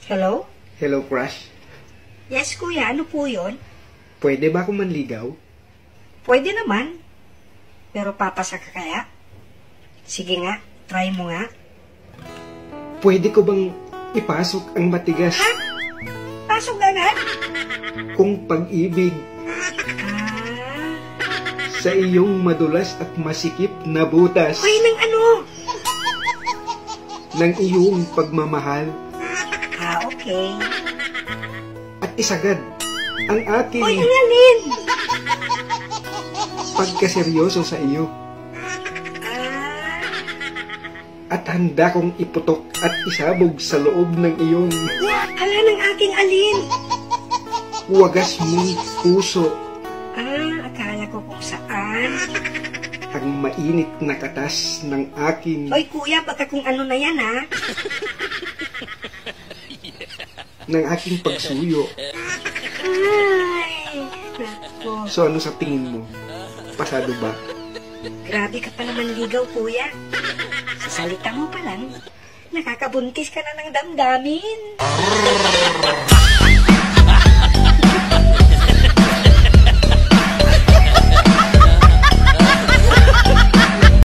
Hello? Hello, crush. Yes, kuya. Ano po yun? Pwede ba akong manligaw? Pwede naman. Pero papasa ka kaya? Sige nga, try mo nga. Pwede ko bang ipasok ang matigas Ha? Pasok agad? kong pag-ibig Ah, sa iyong madulas at masikip na butas hoy ng ano? ng iyong pagmamahal Ah, okay. at isagad ang Hoy, aking ang alin? pagkaseryoso sa iyo Ah, at handa kong iputok at isabog sa loob ng iyong hala ng aking alin. wagas mong puso Ah, akala ko kung saan. ang mainit na katas ng aking Hoy, kuya, baka kung ano na yan, ha? pagsuyo. Ay, nako. So ano sa tingin mo? Pasado ba? Grabe ka pa naman ligaw, kuya. Sa salita mo pa lang, nakakabuntis ka na ng damdamin.